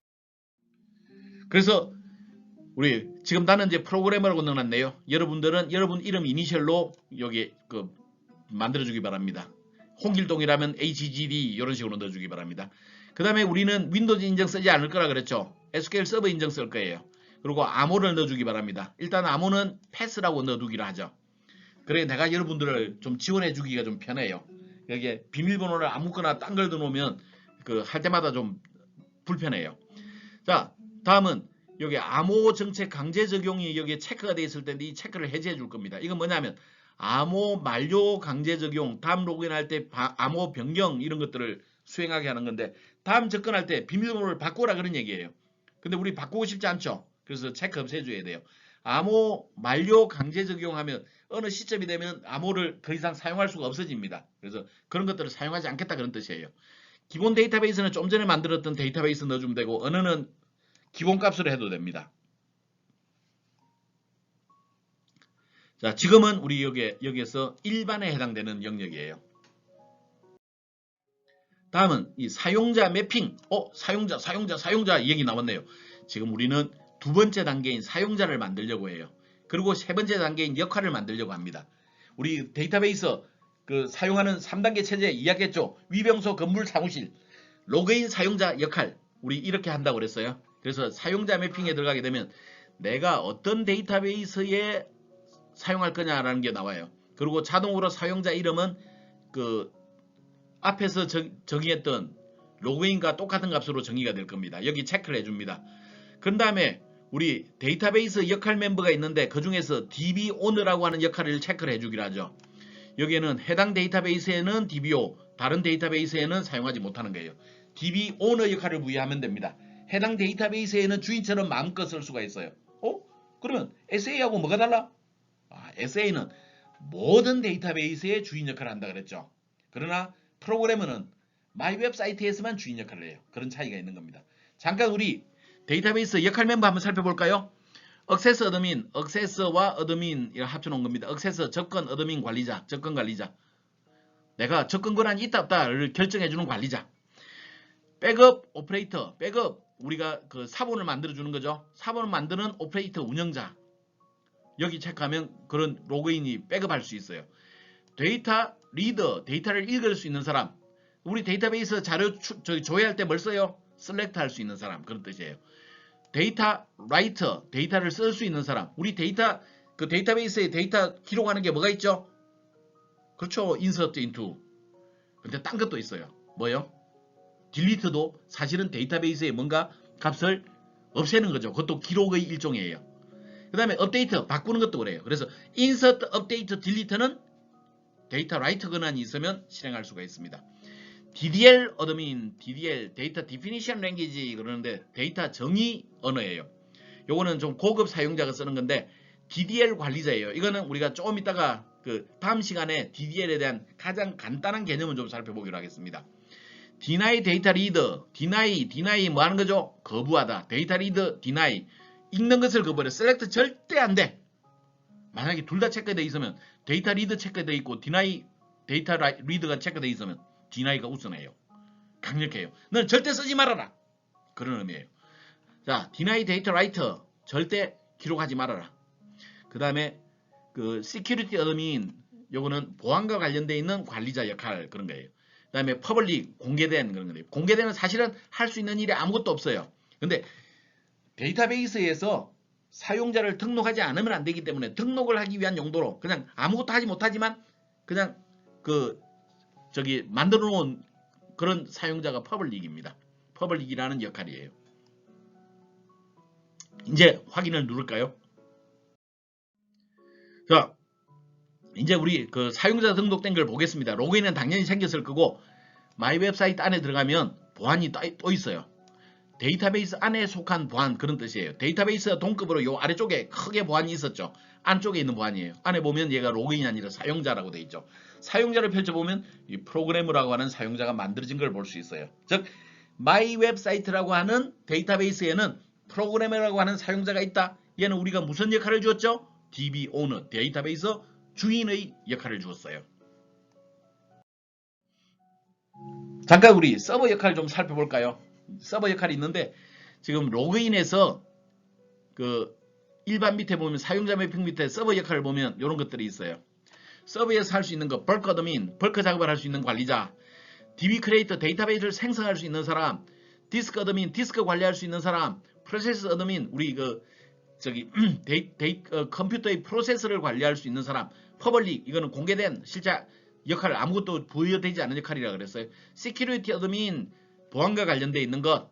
그래서 우리 지금 나는 이제 프로그래머라고 넣어놨네요. 여러분들은 여러분 이름 이니셜로 여기 그 만들어주기 바랍니다. 홍길동이라면 HGD 이런 식으로 넣어주기 바랍니다. 그 다음에 우리는 윈도우즈 인증 쓰지 않을 거라 그랬죠. SQL 서버 인증 쓸 거예요. 그리고 암호를 넣어주기 바랍니다. 일단 암호는 패스라고 넣어두기로 하죠. 그래 내가 여러분들을 좀 지원해주기가 좀 편해요. 여기에 비밀번호를 아무거나 딴 걸 넣어놓으면 그 할 때마다 좀 불편해요. 자, 다음은 여기 암호 정책 강제 적용이 여기에 체크가 되어 있을 텐데 이 체크를 해제해 줄 겁니다. 이건 뭐냐면 암호 만료 강제 적용, 다음 로그인할 때 암호 변경 이런 것들을 수행하게 하는 건데 다음 접근할 때 비밀번호를 바꾸라 그런 얘기예요. 근데 우리 바꾸고 싶지 않죠. 그래서 체크 없애줘야 돼요. 암호 만료 강제 적용하면 어느 시점이 되면 암호를 더 이상 사용할 수가 없어집니다. 그래서 그런 것들을 사용하지 않겠다 그런 뜻이에요. 기본 데이터베이스는 좀 전에 만들었던 데이터베이스 넣어주면 되고 언어는 기본값으로 해도 됩니다. 자, 지금은 우리 여기에서 일반에 해당되는 영역이에요. 다음은 이 사용자 매핑. 사용자 얘기 나왔네요. 지금 우리는 두 번째 단계인 사용자를 만들려고 해요. 그리고 세 번째 단계인 역할을 만들려고 합니다. 우리 데이터베이스 그 사용하는 3단계 체제 이야기했죠. 위병소 건물 사무실 로그인 사용자 역할 우리 이렇게 한다고 그랬어요. 그래서 사용자 매핑에 들어가게 되면 내가 어떤 데이터베이스에 사용할 거냐라는 게 나와요. 그리고 자동으로 사용자 이름은 그 앞에서 정의했던 로그인과 똑같은 값으로 정의가 될 겁니다. 여기 체크를 해줍니다. 그 다음에 우리 데이터베이스 역할 멤버가 있는데 그 중에서 DB owner라고 하는 역할을 체크를 해주기로 하죠. 여기에는 해당 데이터베이스에는 DBO, 다른 데이터베이스에는 사용하지 못하는 거예요. DB owner 역할을 부여하면 됩니다. 해당 데이터베이스에는 주인처럼 마음껏 쓸 수가 있어요. 그러면 SA하고 뭐가 달라? SA는 모든 데이터베이스의 주인 역할을 한다 그랬죠. 그러나 프로그래머는 마이 웹사이트에서만 주인 역할을 해요. 그런 차이가 있는 겁니다. 잠깐 우리 데이터베이스 역할 멤버 한번 살펴볼까요? 액세스 어드민, 액세스와 어드민 합쳐놓은 겁니다. 액세스 접근 어드민 관리자, 접근 관리자. 내가 접근 권한이 있다 없다를 결정해주는 관리자. 백업 오퍼레이터, 백업 우리가 그 사본을 만들어주는 거죠. 사본을 만드는 오퍼레이터 운영자. 여기 체크하면 그런 로그인이 백업할 수 있어요. 데이터 리더, 데이터를 읽을 수 있는 사람. 우리 데이터베이스 자료 조회할 때 뭘 써요? 셀렉트 할 수 있는 사람. 그런 뜻이에요. 데이터 라이터, 데이터를 쓸 수 있는 사람. 우리 데이터 그 데이터베이스에 데이터 기록하는 게 뭐가 있죠? 그렇죠. insert into. 근데 딴 것도 있어요. 뭐요? 딜리트도 사실은 데이터베이스에 뭔가 값을 없애는 거죠. 그것도 기록의 일종이에요. 그 다음에 업데이트, 바꾸는 것도 그래요. 그래서 insert, update, delete는 데이터 라이터 권한이 있으면 실행할 수가 있습니다. DDL 어드민, DDL 데이터 디피니션 랭귀지 그러는데 데이터 정의 언어예요. 요거는 좀 고급 사용자가 쓰는 건데 DDL 관리자예요. 이거는 우리가 조금 이따가 그 다음 시간에 DDL에 대한 가장 간단한 개념을 좀 살펴보기로 하겠습니다. deny 데이터 리더, deny 뭐 하는 거죠? 거부하다. 데이터 리더, deny 읽는 것을 거부해. select 절대 안 돼. 만약에 둘 다 체크되어 있으면 데이터 리더 체크되어 있고 deny 데이터 리더가 체크되어 있으면 deny가 우선해요. 강력해요. 너는 절대 쓰지 말아라. 그런 의미예요. 자, deny 데이터 라이터 절대 기록하지 말아라. 그 다음에 그 security admin 요거는 보안과 관련되어 있는 관리자 역할 그런 거예요. 그 다음에 public 공개된 그런 거예요. 공개되는 사실은 할 수 있는 일이 아무것도 없어요. 근데 데이터베이스에서 사용자를 등록하지 않으면 안 되기 때문에 등록을 하기 위한 용도로 그냥 아무것도 하지 못하지만 그냥 만들어 놓은 그런 사용자가 퍼블릭입니다. 퍼블릭이라는 역할이에요. 이제 확인을 누를까요? 자, 이제 우리 그 사용자 등록된 걸 보겠습니다. 로그인은 당연히 생겼을 거고 마이 웹사이트 안에 들어가면 보안이 또 있어요. 데이터베이스 안에 속한 보안 그런 뜻이에요. 데이터베이스 동급으로 요 아래쪽에 크게 보안이 있었죠. 안쪽에 있는 보안이에요. 안에 보면 얘가 로그인이 아니라 사용자라고 돼 있죠. 사용자를 펼쳐보면 이 프로그래머라고 하는 사용자가 만들어진 걸 볼 수 있어요. 즉 마이 웹사이트라고 하는 데이터베이스에는 프로그래머라고 하는 사용자가 있다. 얘는 우리가 무슨 역할을 주었죠? DB 오너, 데이터베이스 주인의 역할을 주었어요. 잠깐 우리 서버 역할 좀 살펴볼까요? 서버 역할이 있는데 지금 로그인해서 그 일반 밑에 보면 사용자 매핑 밑에 서버 역할을 보면 이런 것들이 있어요. 서버에서 할 수 있는 거 벌크 어드민, 벌크 작업을 할 수 있는 관리자, DB 크리에이터 데이터베이스를 생성할 수 있는 사람, 디스크 어드민, 디스크 관리할 수 있는 사람, 프로세스 어드민, 우리 그 저기 컴퓨터의 프로세스를 관리할 수 있는 사람, 퍼블릭 이거는 공개된 실제 역할 아무것도 부여되지 않은 역할이라 그랬어요. 시큐리티 어드민 보안과 관련되어 있는 것,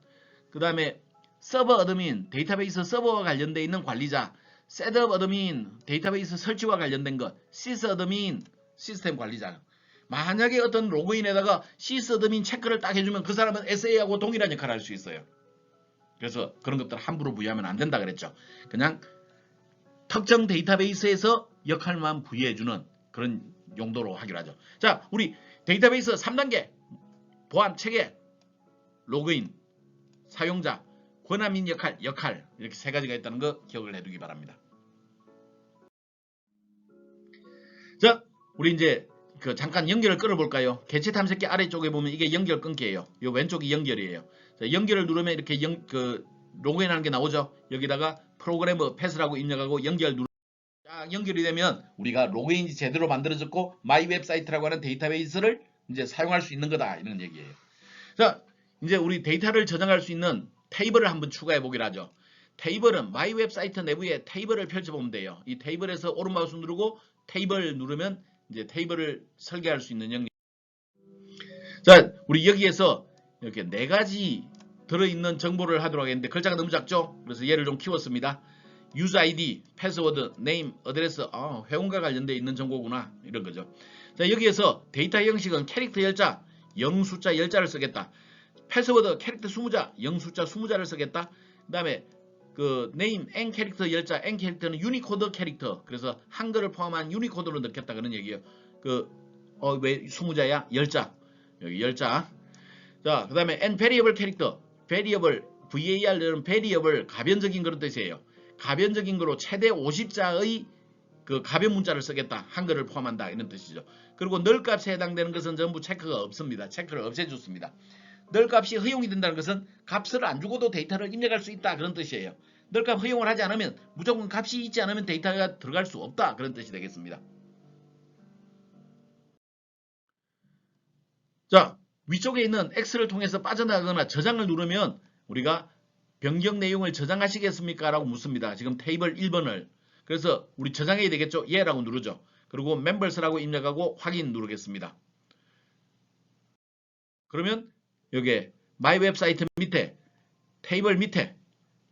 그 다음에 서버 어드민 데이터베이스 서버와 관련되어 있는 관리자, 셋업 어드민 데이터베이스 설치와 관련된 것, 시스 어드민 시스템 관리자. 만약에 어떤 로그인에다가 시스 어드민 체크를 딱 해주면 그 사람은 SA하고 동일한 역할을 할 수 있어요. 그래서 그런 것들 함부로 부여하면 안 된다 그랬죠. 그냥 특정 데이터베이스에서 역할만 부여해주는 그런 용도로 하기로 하죠. 자, 우리 데이터베이스 3단계 보안 체계, 로그인, 사용자, 권한민 역할 이렇게 세 가지가 있다는 거 기억을 해두기 바랍니다. 자, 우리 이제 그 잠깐 연결을 끌어볼까요? 개체 탐색기 아래쪽에 보면 이게 연결 끊기예요. 이 왼쪽이 연결이에요. 자, 연결을 누르면 이렇게 로그인하는 게 나오죠. 여기다가 프로그래머 패스라고 입력하고 연결 누르면 딱 연결이 되면 우리가 로그인이 제대로 만들어졌고 마이 웹사이트라고 하는 데이터베이스를 이제 사용할 수 있는 거다 이런 얘기예요. 자, 이제 우리 데이터를 저장할 수 있는 테이블을 한번 추가해 보기로 하죠. 테이블은 마이 웹사이트 내부에 테이블을 펼쳐보면 돼요. 이 테이블에서 오른마우스 누르고 테이블 누르면 이제 테이블을 설계할 수 있는 영역. 자, 우리 여기에서 이렇게 네 가지 들어있는 정보를 하도록 하겠는데 글자가 너무 작죠? 그래서 얘를 좀 키웠습니다. 유저 아이디, 패스워드, 네임, 어드레스, 회원과 관련되어 있는 정보구나 이런 거죠. 자, 여기에서 데이터 형식은 캐릭터 열자, 0 숫자 10자를 쓰겠다. 패스워드 캐릭터 20자, 0 숫자 20자를 쓰겠다. 그 다음에 그 네임 N 캐릭터 열자, N 캐릭터는 유니코드 캐릭터. 그래서 한글을 포함한 유니코드로 넣겠다 그런 얘기예요. 왜 20자야? 10자. 여기 10자. 자, 그 다음에 N 베리어블 캐릭터. 베리어블 VAR은 베리어블 가변적인 그런 뜻이에요. 가변적인 거로 최대 50자의 그 가변 문자를 쓰겠다. 한글을 포함한다 이런 뜻이죠. 그리고 널 값에 해당되는 것은 전부 체크가 없습니다. 체크를 없애줬습니다. 널 값이 허용이 된다는 것은 값을 안 주고도 데이터를 입력할 수 있다 그런 뜻이에요. 널 값 허용을 하지 않으면 무조건 값이 있지 않으면 데이터가 들어갈 수 없다 그런 뜻이 되겠습니다. 자, 위쪽에 있는 X를 통해서 빠져나가거나 저장을 누르면 우리가 변경 내용을 저장하시겠습니까? 라고 묻습니다. 지금 테이블 1번을. 그래서 우리 저장해야 되겠죠? 예 라고 누르죠. 그리고 members라고 입력하고 확인 누르겠습니다. 그러면 여기에 마이 웹사이트 밑에 테이블 밑에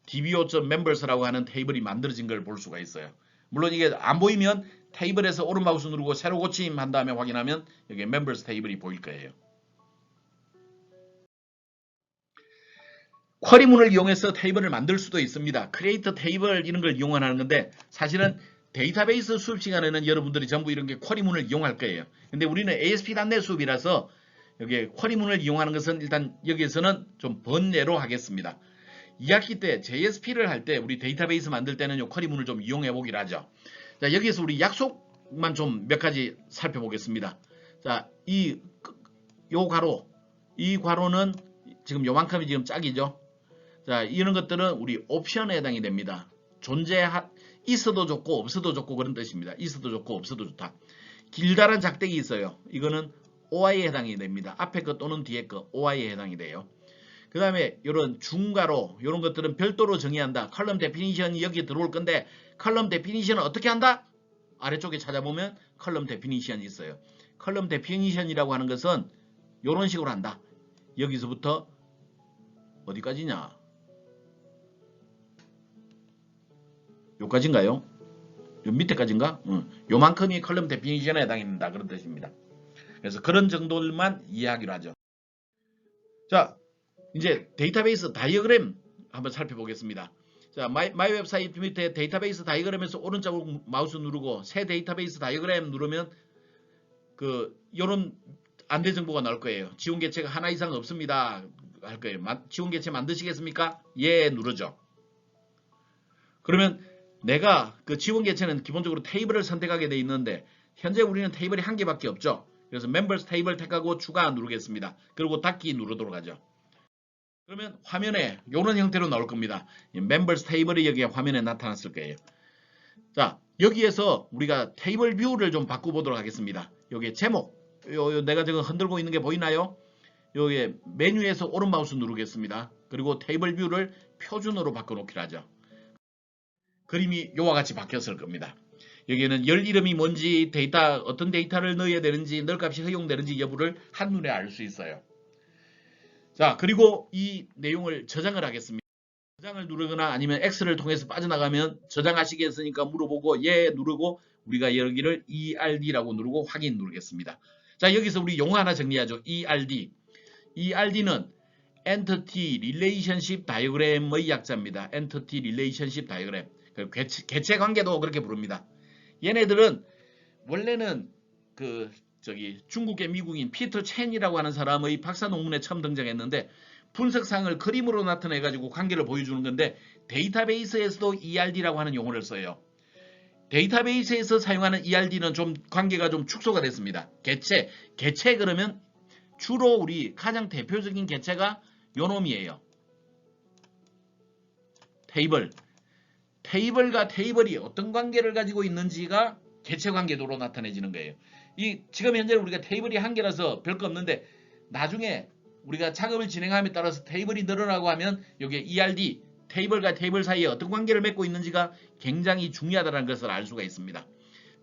dbo.members라고 하는 테이블이 만들어진 걸 볼 수가 있어요. 물론 이게 안 보이면 테이블에서 오른마우스 누르고 새로 고침 한 다음에 확인하면 여기 members 테이블이 보일 거예요. 쿼리문을 이용해서 테이블을 만들 수도 있습니다. 크리에이터 테이블 이런 걸 이용하는 건데 사실은 데이터베이스 수업 시간에는 여러분들이 전부 이런 게 쿼리문을 이용할 거예요. 근데 우리는 ASP.NET 수업이라서 여기 쿼리문을 이용하는 것은 일단 여기에서는 좀 번외로 하겠습니다. 2학기 때 JSP를 할 때 우리 데이터베이스 만들 때는 요 쿼리문을 좀 이용해 보기로 하죠. 자, 여기에서 우리 약속만 좀 몇 가지 살펴보겠습니다. 자, 요 괄호, 이 괄호는 지금 요만큼이 지금 짝이죠. 자, 이런 것들은 우리 옵션에 해당이 됩니다. 있어도 좋고 없어도 좋고 그런 뜻입니다. 있어도 좋고 없어도 좋다. 길다란 작대기 있어요. 이거는 OI에 해당이 됩니다. 앞에 거 또는 뒤에 거 OI에 해당이 돼요. 그 다음에 이런 중괄호 이런 것들은 별도로 정의한다. 컬럼 데피니션이 여기에 들어올 건데 컬럼 데피니션은 어떻게 한다? 아래쪽에 찾아보면 컬럼 데피니션이 있어요. 컬럼 데피니션이라고 하는 것은 이런 식으로 한다. 여기서부터 어디까지냐? 요까지인가요? 요 밑에까지인가? 요만큼이 컬럼 데피니션에 해당합니다. 그런 뜻입니다. 그래서 그런 정도만 이해하기로 하죠. 자, 이제 데이터베이스 다이어그램 한번 살펴보겠습니다. 자, 마이 웹사이트 밑에 데이터베이스 다이어그램에서 오른쪽 마우스 누르고 새 데이터베이스 다이어그램 누르면 요런 안내 정보가 나올 거예요. 지원 개체가 하나 이상 없습니다. 할 거예요. 지원 개체 만드시겠습니까? 예 누르죠. 그러면 내가 그 지원 개체는 기본적으로 테이블을 선택하게 돼 있는데 현재 우리는 테이블이 한 개밖에 없죠. 그래서 멤버스 테이블 택하고 추가 누르겠습니다. 그리고 닫기 누르도록 하죠. 그러면 화면에 이런 형태로 나올 겁니다. 멤버스 테이블이 여기 화면에 나타났을 거예요. 자, 여기에서 우리가 테이블 뷰를 좀 바꿔보도록 하겠습니다. 여기 제목, 내가 지금 흔들고 있는 게 보이나요? 여기 메뉴에서 오른 마우스 누르겠습니다. 그리고 테이블 뷰를 표준으로 바꿔놓기로 하죠. 그림이 이와 같이 바뀌었을 겁니다. 여기에는 열 이름이 뭔지, 어떤 데이터를 넣어야 되는지, 넣을 값이 허용되는지 여부를 한눈에 알 수 있어요. 자, 그리고 이 내용을 저장을 하겠습니다. 저장을 누르거나 아니면 X를 통해서 빠져나가면 저장하시겠으니까 물어보고 예 누르고 우리가 여기를 ERD라고 누르고 확인 누르겠습니다. 자, 여기서 우리 용어 하나 정리하죠. ERD. ERD는 Entity Relationship Diagram의 약자입니다. Entity Relationship Diagram. 개체 관계도 그렇게 부릅니다. 얘네들은 원래는 중국의 미국인 피터 첸이라고 하는 사람의 박사 논문에 처음 등장했는데 분석상을 그림으로 나타내 가지고 관계를 보여주는 건데 데이터베이스에서도 ERD라고 하는 용어를 써요. 데이터베이스에서 사용하는 ERD는 좀 관계가 좀 축소가 됐습니다. 개체 그러면 주로 우리 가장 대표적인 개체가 요놈이에요. 테이블과 테이블이 어떤 관계를 가지고 있는지가 개체 관계도로 나타내지는 거예요. 지금 현재 우리가 테이블이 한 개라서 별거 없는데 나중에 우리가 작업을 진행함에 따라서 테이블이 늘어나고 하면 여기에 ERD, 테이블과 테이블 사이에 어떤 관계를 맺고 있는지가 굉장히 중요하다는 것을 알 수가 있습니다.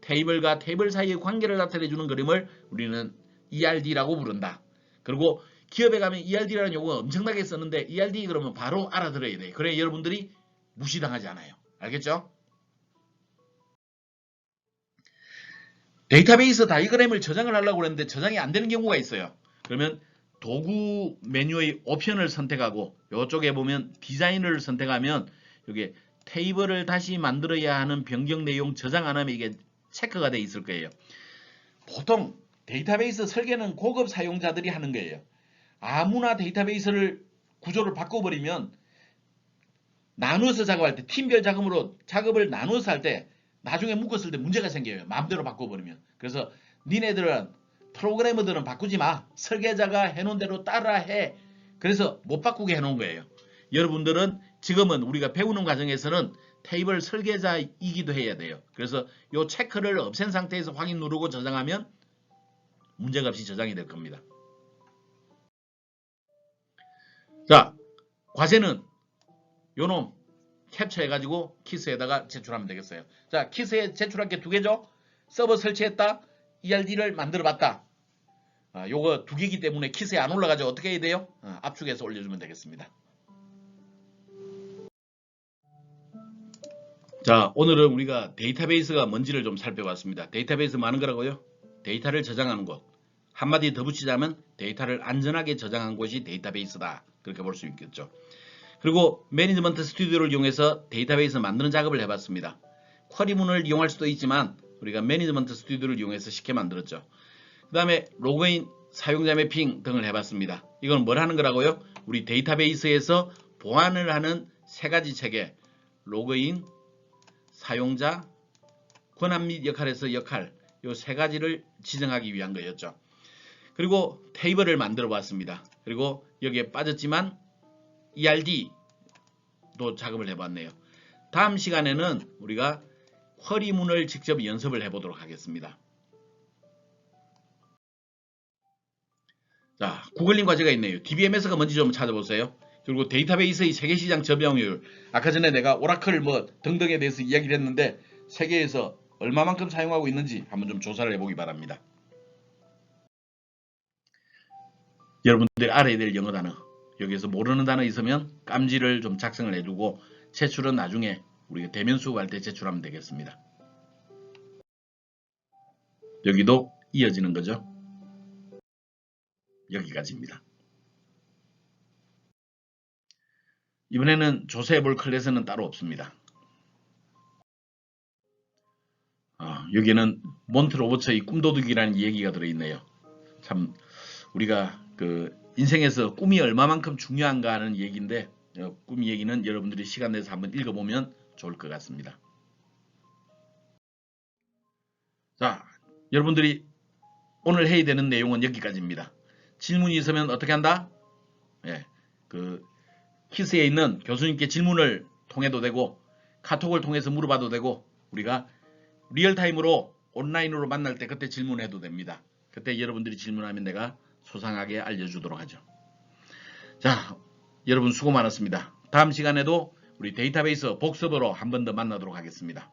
테이블과 테이블 사이의 관계를 나타내주는 그림을 우리는 ERD라고 부른다. 그리고 기업에 가면 ERD라는 용어 엄청나게 썼는데 ERD 그러면 바로 알아들어야 돼요. 그래 여러분들이 무시당하지 않아요. 알겠죠? 데이터베이스 다이어그램을 저장을 하려고 했는데 저장이 안 되는 경우가 있어요. 그러면 도구 메뉴의 옵션을 선택하고 이쪽에 보면 디자인을 선택하면 여기 테이블을 다시 만들어야 하는 변경 내용 저장 안 하면 이게 체크가 돼 있을 거예요. 보통 데이터베이스 설계는 고급 사용자들이 하는 거예요. 아무나 데이터베이스를 구조를 바꿔버리면 나누어서 작업할 때 팀별 작업을 나누어서 할 때 나중에 묶었을 때 문제가 생겨요. 마음대로 바꿔버리면. 그래서 니네들은 프로그래머들은 바꾸지 마. 설계자가 해놓은 대로 따라해. 그래서 못 바꾸게 해놓은 거예요. 여러분들은 지금은 우리가 배우는 과정에서는 테이블 설계자이기도 해야 돼요. 그래서 이 체크를 없앤 상태에서 확인 누르고 저장하면 문제가 없이 저장이 될 겁니다. 자, 과제는 요놈 캡처해가지고 키스에다가 제출하면 되겠어요. 자, 키스에 제출할 게 두 개죠. 서버 설치했다. ERD를 만들어봤다. 요거 두 개이기 때문에 키스에 안 올라가죠. 어떻게 해야 돼요? 압축해서 올려주면 되겠습니다. 자, 오늘은 우리가 데이터베이스가 뭔지를 좀 살펴봤습니다. 데이터베이스 많은 거라고요? 데이터를 저장하는 곳. 한마디 더 붙이자면 데이터를 안전하게 저장한 곳이 데이터베이스다. 그렇게 볼 수 있겠죠. 그리고 매니지먼트 스튜디오를 이용해서 데이터베이스 만드는 작업을 해봤습니다. 쿼리문을 이용할 수도 있지만 우리가 매니지먼트 스튜디오를 이용해서 쉽게 만들었죠. 그 다음에 로그인, 사용자 매핑 등을 해봤습니다. 이건 뭘 하는 거라고요? 우리 데이터베이스에서 보안을 하는 세 가지 체계, 로그인, 사용자, 권한 및 역할에서 역할, 이 세 가지를 지정하기 위한 거였죠. 그리고 테이블을 만들어 봤습니다. 그리고 여기에 빠졌지만 ERD도 작업을 해봤네요. 다음 시간에는 우리가 쿼리문을 직접 연습을 해보도록 하겠습니다. 자, 구글링 과제가 있네요. DBMS가 뭔지 좀 찾아보세요. 그리고 데이터베이스의 세계시장 점유율. 아까 전에 내가 오라클 등등에 대해서 이야기를 했는데 세계에서 얼마만큼 사용하고 있는지 한번 좀 조사를 해보기 바랍니다. 여러분들이 알아야 될 영어 단어. 여기서 모르는 단어 있으면 깜지를 좀 작성을 해두고 제출은 나중에 우리가 대면 수업할 때 제출하면 되겠습니다. 여기도 이어지는 거죠. 여기까지입니다. 이번에는 조사해볼 클래스는 따로 없습니다. 여기에는 몬트로버츠의 꿈도둑이라는 얘기가 들어있네요. 참 우리가 그 인생에서 꿈이 얼마만큼 중요한가 하는 얘기인데 꿈 얘기는 여러분들이 시간 내서 한번 읽어보면 좋을 것 같습니다. 자, 여러분들이 오늘 해야 되는 내용은 여기까지입니다. 질문이 있으면 어떻게 한다? 예, 그 키스에 있는 교수님께 질문을 통해도 되고 카톡을 통해서 물어봐도 되고 우리가 리얼타임으로 온라인으로 만날 때 그때 질문해도 됩니다. 그때 여러분들이 질문하면 내가 소상하게 알려주도록 하죠. 자, 여러분 수고 많았습니다. 다음 시간에도 우리 데이터베이스 복습으로 한 번 더 만나도록 하겠습니다.